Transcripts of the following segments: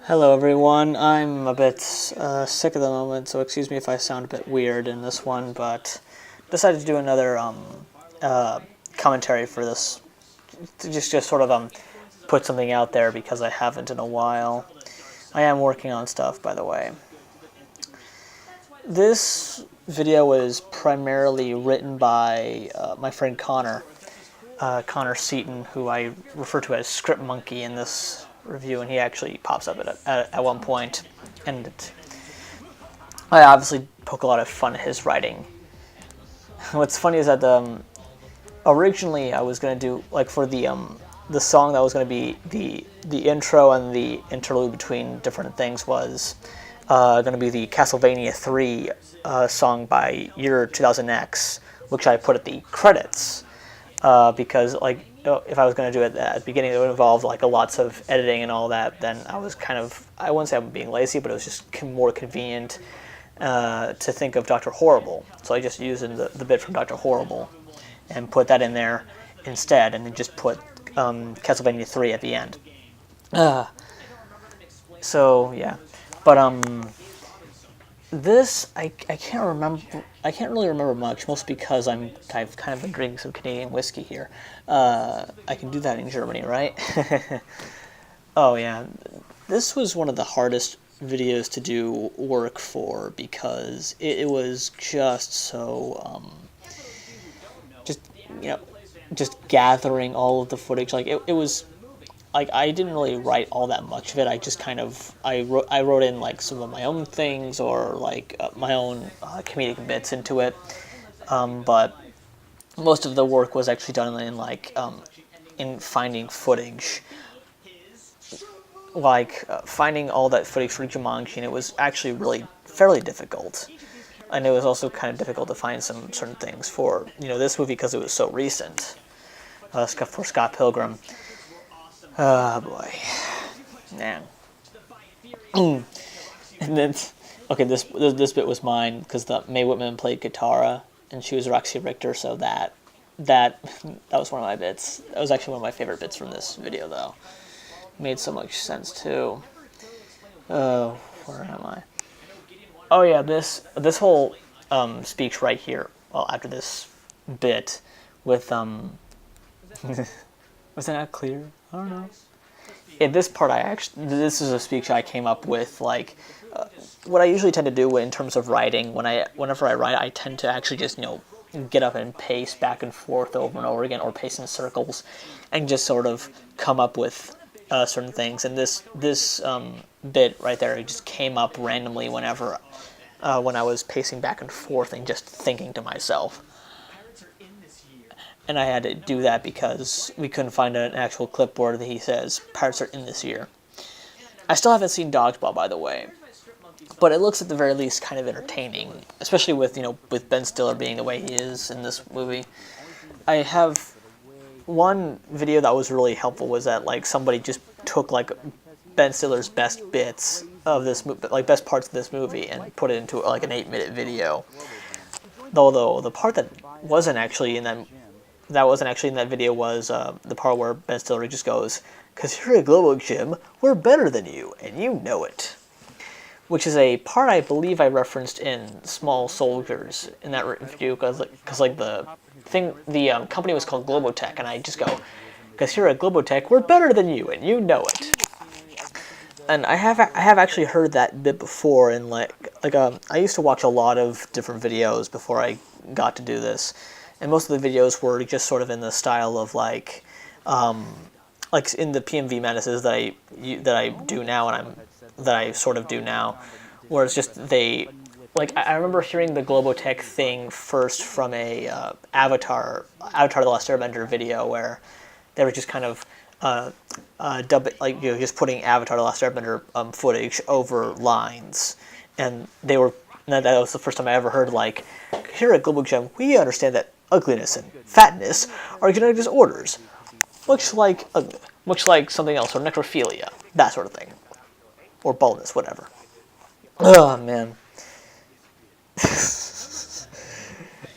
Hello everyone, I'm a bit sick at the moment, so excuse me if I sound a bit weird in this one, but decided to do another commentary for this, to just sort of put something out there because I haven't in a while. I am working on stuff, by the way. This video was primarily written by my friend Connor Seaton, who I refer to as Script Monkey in this review, and he actually pops up at one point. And I obviously poke a lot of fun at his writing. What's funny is that originally I was going to do, like, for the song that was going to be the intro and the interlude between different things was going to be the Castlevania 3 song by year 2000X, which I put at the credits. Because, like, if I was going to do it at the beginning, it would involve like lots of editing and all that. Then I was kind of, I wouldn't say I'm being lazy, but it was just more convenient to think of Dr. Horrible. So I just used the bit from Dr. Horrible and put that in there instead, and then just put Castlevania 3 at the end. So yeah, but this I can't remember. I can't really remember much, mostly because I've kind of been drinking some Canadian whiskey here. I can do that in Germany, right? Oh yeah, this was one of the hardest videos to do work for because it was just so just just gathering all of the footage. Like it was. Like, I didn't really write all that much of it. I just kind of I wrote in like some of my own things or like my own comedic bits into it, but most of the work was actually done in like in finding footage, like finding all that footage for Jumanji, and it was actually really fairly difficult. And it was also kind of difficult to find some certain things for this movie because it was so recent. For Scott Pilgrim. Oh boy, man. And then, okay, this bit was mine because the Mae Whitman played Katara and she was Roxy Richter, so that was one of my bits. That was actually one of my favorite bits from this video, though. Made so much sense too. Oh, where am I? Oh yeah, this whole speech right here. Well, after this bit with was that not clear? I don't know. In this part, this is a speech I came up with, like, what I usually tend to do in terms of writing, whenever I write, I tend to actually just, get up and pace back and forth over and over again, or pace in circles, and just sort of come up with certain things. And this bit right there, it just came up randomly when I was pacing back and forth and just thinking to myself. And I had to do that because we couldn't find an actual clipboard that he says, Pirates are in this year. I still haven't seen Dodgeball, by the way. But it looks at the very least kind of entertaining. Especially with, with Ben Stiller being the way he is in this movie. I have one video that was really helpful was that, like, somebody just took, like, Ben Stiller's best bits of this movie, like, best parts of this movie, and put it into, like, an 8-minute video. Although the part that wasn't actually in that video was the part where Ben Stiller just goes, "'Cause you're a global Jim, we're better than you, and you know it." Which is a part I believe I referenced in Small Soldiers in that review, because like the company was called Globotech, and I just go, "'Cause you're a Globotech, we're better than you, and you know it." And I have actually heard that bit before, and I used to watch a lot of different videos before I got to do this. And most of the videos were just sort of in the style of like in the PMV Menaces that I do now, and that I sort of do now, where it's just I remember hearing the Globotech thing first from a Avatar the Last Airbender video where they were just kind of just putting Avatar the Last Airbender footage over lines, and that was the first time I ever heard, like, "Here at Global Gem, we understand that ugliness and fatness are genetic disorders, much like something else, or necrophilia, that sort of thing, or baldness, whatever." Oh man,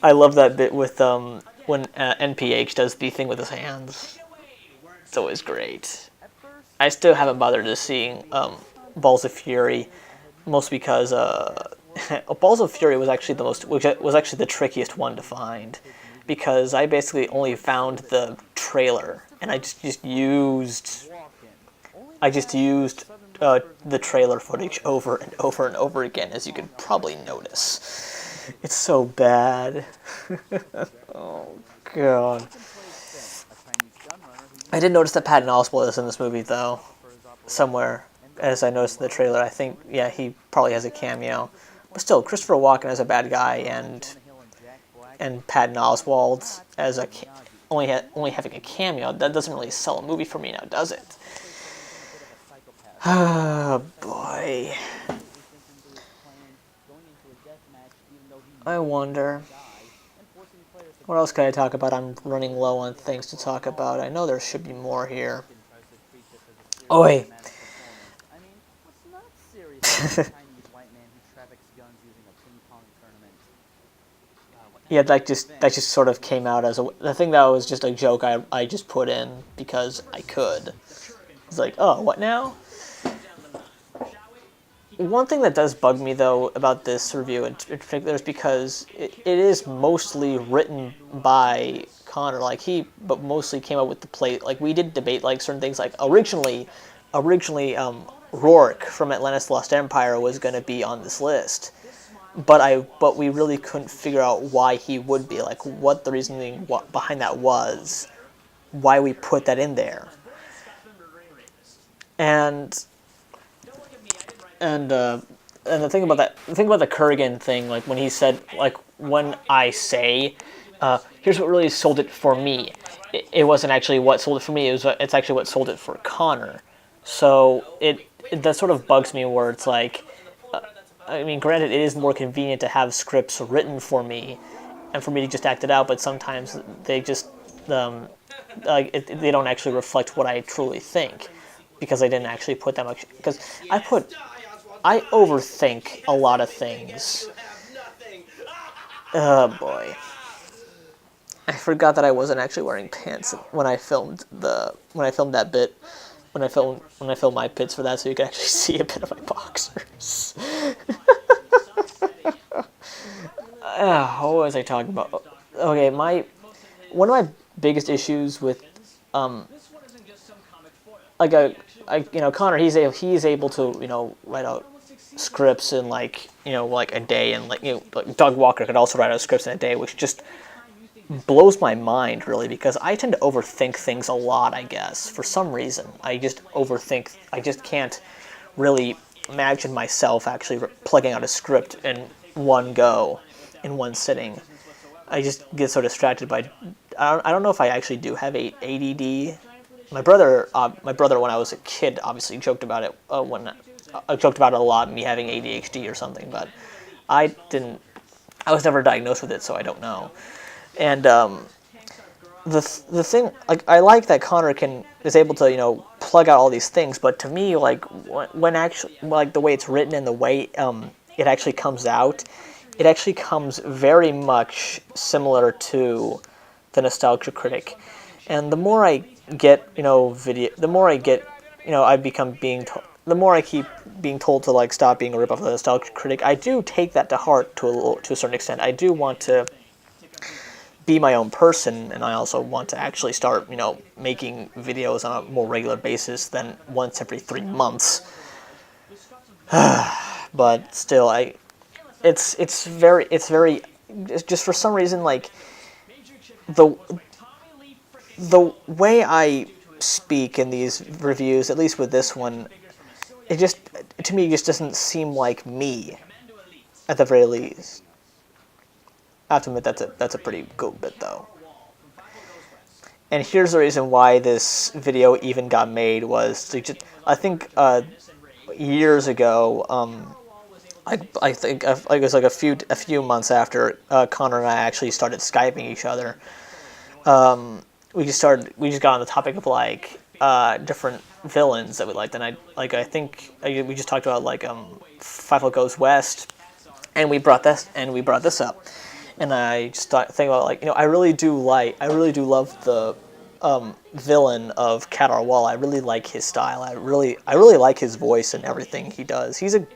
I love that bit with when NPH does the thing with his hands. It's always great. I still haven't bothered to seeing Balls of Fury, mostly because Balls of Fury was actually was actually the trickiest one to find, because I basically only found the trailer, and I just used the trailer footage over and over and over again, as you could probably notice. It's so bad. Oh god. I did notice that Patton Oswalt is in this movie though, somewhere, as I noticed in the trailer. I think, yeah, he probably has a cameo. But still, Christopher Walken as a bad guy and Patton Oswalt as only having a cameo, that doesn't really sell a movie for me now, does it? Oh boy. I wonder. What else can I talk about? I'm running low on things to talk about. I know there should be more here. Oi. Yeah, that just sort of came out as the thing that was just a joke I just put in because I could. It's like, oh, what now? One thing that does bug me, though, about this review in particular is because it is mostly written by Connor. Like, but mostly came up with the play. Like, we did debate, like, certain things. Like, originally, Rourke from Atlantis Lost Empire was going to be on this list. But we really couldn't figure out why he would be. Like, what the reasoning behind that was. Why we put that in there. And the thing about the Kurgan thing, like when he said, like when I say, here's what really sold it for me. It wasn't actually what sold it for me. It's actually what sold it for Connor. So that sort of bugs me where it's like, I mean, granted, it is more convenient to have scripts written for me, and for me to just act it out. But sometimes they just they don't actually reflect what I truly think, because I didn't actually put that much. Because I overthink a lot of things. Oh boy. I forgot that I wasn't actually wearing pants when I filmed that bit. When I filmed my pits for that, so you could actually see a bit of my boxers. What was I talking about? Okay, one of my biggest issues with Connor, he's able to write out scripts in like a day, and like Doug Walker could also write out scripts in a day, which just blows my mind really, because I tend to overthink things a lot. I guess for some reason I just overthink. I just can't really imagine myself actually plugging out a script in one go, in one sitting. I just get so distracted by. I don't know if I actually do have ADD. My brother, when I was a kid, obviously joked about it I joked about it a lot, me having ADHD or something, but I didn't. I was never diagnosed with it, so I don't know. And the thing, like, I like that Connor is able to plug out all these things, but to me, like when actually, like the way it's written and the way it actually comes out, it actually comes very much similar to the Nostalgia Critic. And the more I get, the more I get, I become the more I keep being told to like stop being a ripoff of the Nostalgia Critic. I do take that to heart to a certain extent. I do want to be my own person, and I also want to actually start, making videos on a more regular basis than once every 3 months. But still, it's just for some reason, like the way I speak in these reviews, at least with this one, to me, just doesn't seem like me, at the very least. I have to admit, that's a pretty good bit, though. And here's the reason why this video even got made was, I think years ago, I think it was like a few months after Connor and I actually started Skyping each other. We just got on the topic of like different villains that we liked, and I think we just talked about like Five Goes West, and we brought this up, and I just thinking about like I really do love the villain of Cat Our Wall. I really like his style. I really like his voice and everything he does. He's a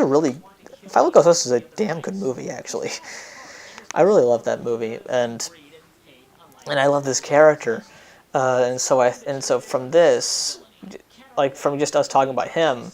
really, If I Look Ghost is a damn good movie, actually. I really love that movie, and I love this character, and so from this, like from just us talking about him,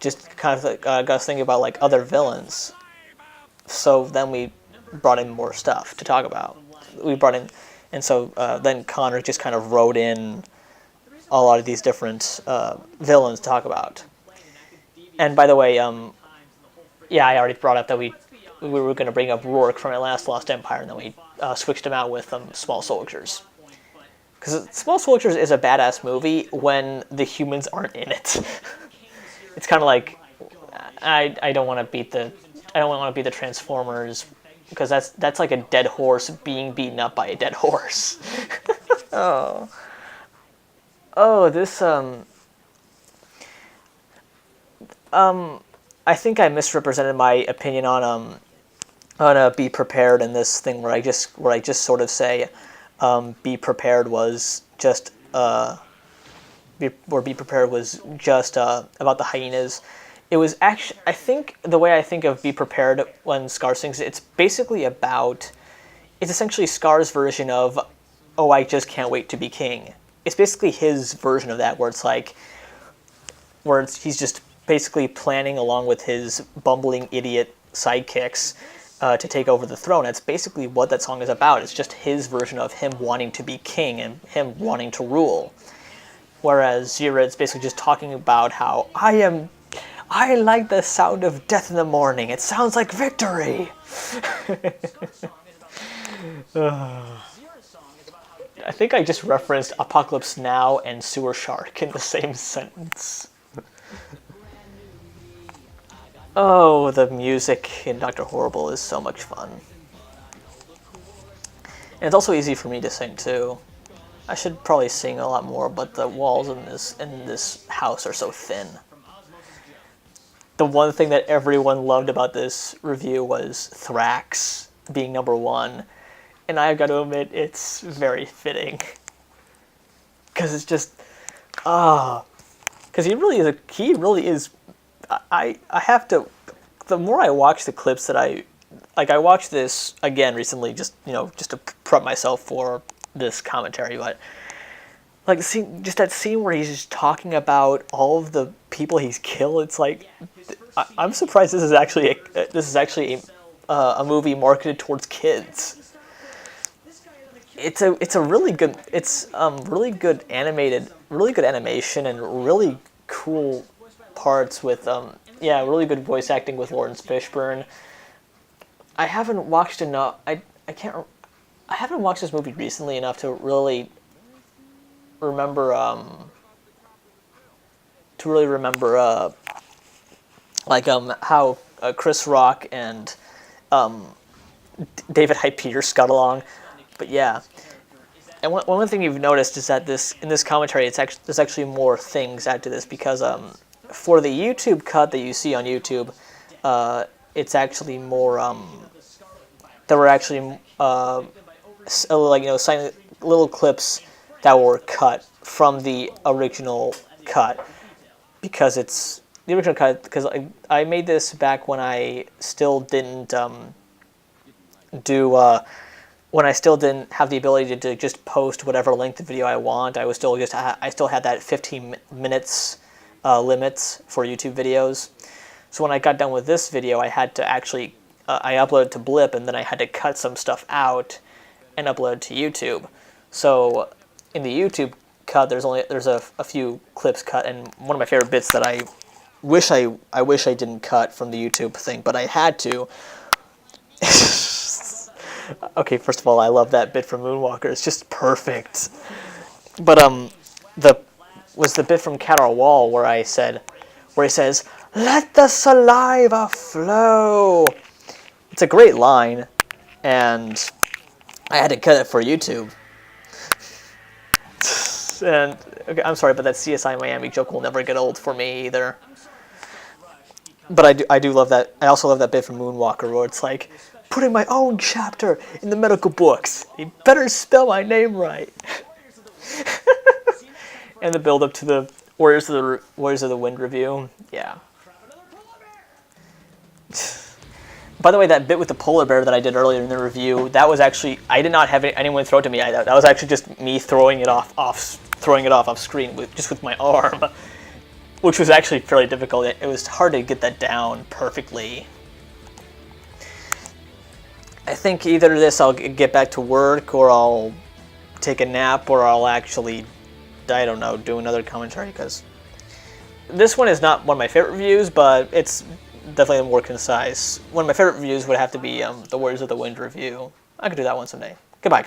just kind of got us thinking about like other villains. So then we brought in more stuff to talk about. We brought in, and so then Connor just kind of wrote in a lot of these different villains to talk about. And by the way, yeah, I already brought up that we were going to bring up Rourke from Lost Empire, and then we switched him out with Small Soldiers. Because Small Soldiers is a badass movie when the humans aren't in it. It's kind of like I don't want to beat the Transformers, because that's like a dead horse being beaten up by a dead horse. This I think I misrepresented my opinion on Be Prepared in this thing where I just sort of say Be Prepared was just Be Prepared was just about the hyenas. It was actually, I think the way I think of Be Prepared when Scar sings, it's essentially Scar's version of Oh, I Just Can't Wait to Be King. It's basically his version of that, where he's just basically planning along with his bumbling idiot sidekicks to take over the throne. That's basically what that song is about. It's just his version of him wanting to be king and him wanting to rule. Whereas Zira is basically just talking about how I like the sound of death in the morning. It sounds like victory. I think I just referenced Apocalypse Now and Sewer Shark in the same sentence. Oh, the music in Dr. Horrible is so much fun. And it's also easy for me to sing too. I should probably sing a lot more, but the walls in this house are so thin. The one thing that everyone loved about this review was Thrax being number 1. And I've got to admit, it's very fitting. Because it's just, because he really is, I have to, the more I watch the clips that I watched this again recently, just to prep myself for this commentary, but like that scene where he's just talking about all of the people he's killed. It's like, I'm surprised this is actually a movie marketed towards kids. It's a really good really good animation and really cool parts with really good voice acting with Lawrence Fishburne. I haven't watched enough. I haven't watched this movie recently enough to really remember how Chris Rock and David Hyde Pierce got along. But yeah, and one thing you've noticed is that in this commentary, there's actually more things added to this, because for the YouTube cut that you see on YouTube, it's actually more. There were actually little clips that were cut from the original cut, because it's the original cut. Because I made this back when I still didn't when I still didn't have the ability to just post whatever length of video I want. I still had that 15 minutes limits for YouTube videos. So when I got done with this video, I had to actually I uploaded to Blip, and then I had to cut some stuff out and upload it to YouTube. So in the YouTube cut, there's a few clips cut, and one of my favorite bits that I wish I didn't cut from the YouTube thing, but I had to. Okay, first of all, I love that bit from Moonwalker. It's just perfect. But the bit from Cat Our Wall where he says, "Let the saliva flow." It's a great line, and I had to cut it for YouTube. And okay, I'm sorry, but that CSI Miami joke will never get old for me either. But I do love that. I also love that bit from Moonwalker where it's like, putting my own chapter in the medical books. You better spell my name right. And the build up to the Warriors of the Wind review. Yeah. By the way, that bit with the polar bear that I did earlier in the review, that was actually, I did not have anyone throw it to me. That was actually just me throwing it off screen with my arm, which was actually fairly difficult. It was hard to get that down perfectly. I think either this I'll get back to work, or I'll take a nap, or I'll actually, I don't know, do another commentary, because this one is not one of my favorite reviews, but it's definitely more concise. One of my favorite reviews would have to be the Warriors of the Wind review. I could do that one someday. Goodbye, guys.